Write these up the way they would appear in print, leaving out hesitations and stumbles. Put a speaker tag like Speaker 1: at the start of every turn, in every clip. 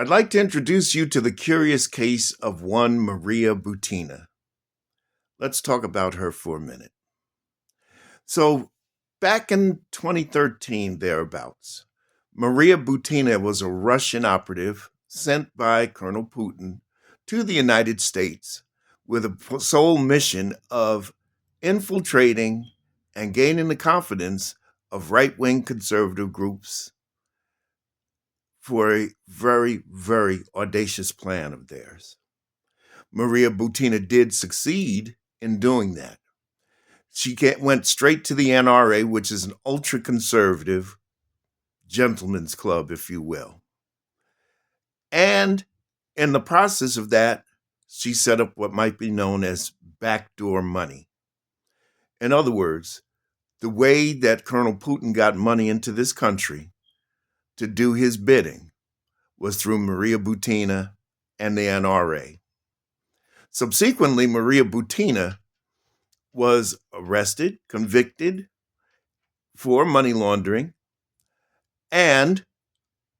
Speaker 1: I'd like to introduce you to the curious case of one Maria Butina. Let's talk about her for a minute. So, back in 2013, thereabouts, Maria Butina was a Russian operative sent by Colonel Putin to the United States with a sole mission of infiltrating and gaining the confidence of right wing conservative groups for a very, very audacious plan of theirs. Maria Butina did succeed in doing that. She went straight to the NRA, which is an ultra conservative gentleman's club, if you will. And in the process of that, she set up what might be known as backdoor money. In other words, the way that Colonel Putin got money into this country to do his bidding was through Maria Butina and the NRA. Subsequently, Maria Butina was arrested, convicted for money laundering, and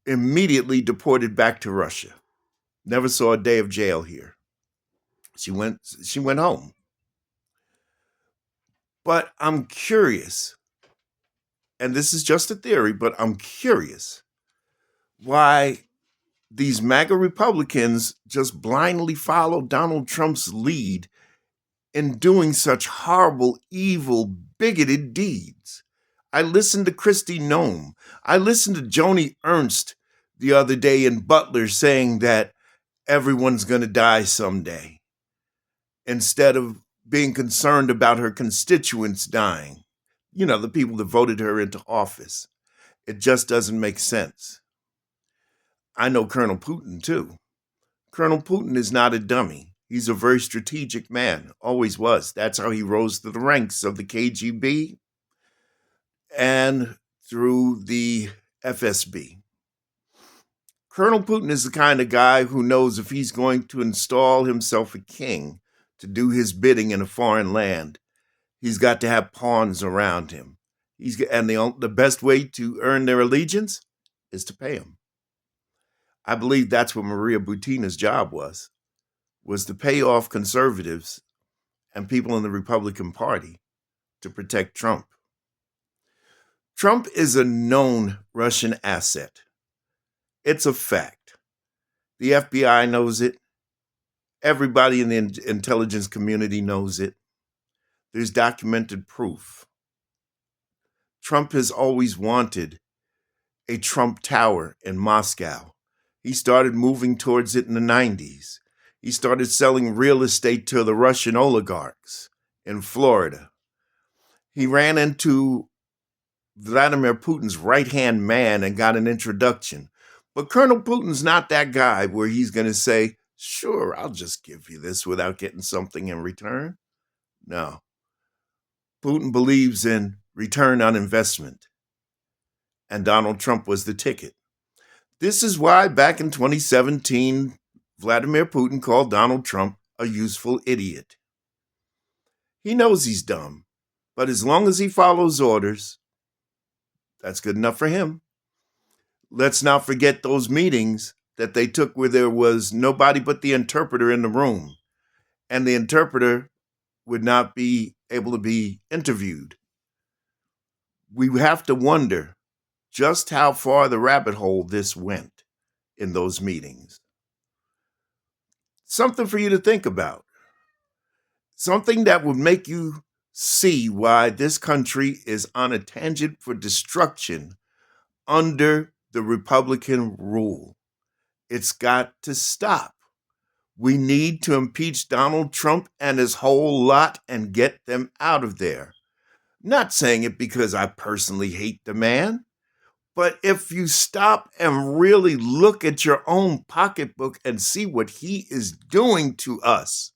Speaker 1: immediately deported back to Russia. Never saw a day of jail here. She went home. But I'm curious, and this is just a theory, but I'm curious why these MAGA Republicans just blindly follow Donald Trump's lead in doing such horrible, evil, bigoted deeds. I listened to Kristi Noem. I listened to Joni Ernst the other day in Butler saying that everyone's going to die someday instead of being concerned about her constituents dying. You know, the people that voted her into office. It just doesn't make sense. I know Colonel Putin, too. Colonel Putin is not a dummy. He's a very strategic man, always was. That's how he rose to the ranks of the KGB and through the FSB. Colonel Putin is the kind of guy who knows if he's going to install himself a king to do his bidding in a foreign land, he's got to have pawns around him. And the best way to earn their allegiance is to pay him. I believe that's what Maria Butina's job was to pay off conservatives and people in the Republican Party to protect Trump. Trump is a known Russian asset. It's a fact. The FBI knows it. Everybody in the intelligence community knows it. There's documented proof. Trump has always wanted a Trump Tower in Moscow. He started moving towards it in the 90s. He started selling real estate to the Russian oligarchs in Florida. He ran into Vladimir Putin's right-hand man and got an introduction. But Colonel Putin's not that guy where he's going to say, sure, I'll just give you this without getting something in return. No. Putin believes in return on investment. And Donald Trump was the ticket. This is why back in 2017, Vladimir Putin called Donald Trump a useful idiot. He knows he's dumb, but as long as he follows orders, that's good enough for him. Let's not forget those meetings that they took where there was nobody but the interpreter in the room, and the interpreter would not be able to be interviewed. We have to wonder just how far the rabbit hole this went in those meetings. Something for you to think about. Something that would make you see why this country is on a tangent for destruction under the Republican rule. It's got to stop. We need to impeach Donald Trump and his whole lot and get them out of there. Not saying it because I personally hate the man, but if you stop and really look at your own pocketbook and see what he is doing to us,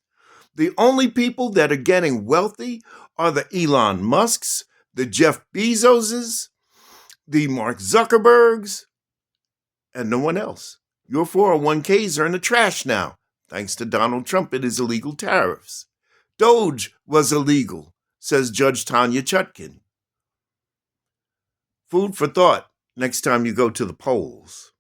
Speaker 1: the only people that are getting wealthy are the Elon Musks, the Jeff Bezoses, the Mark Zuckerbergs, and no one else. Your 401ks are in the trash now, thanks to Donald Trump and his illegal tariffs. Doge was illegal, says Judge Tanya Chutkin. Food for thought next time you go to the polls.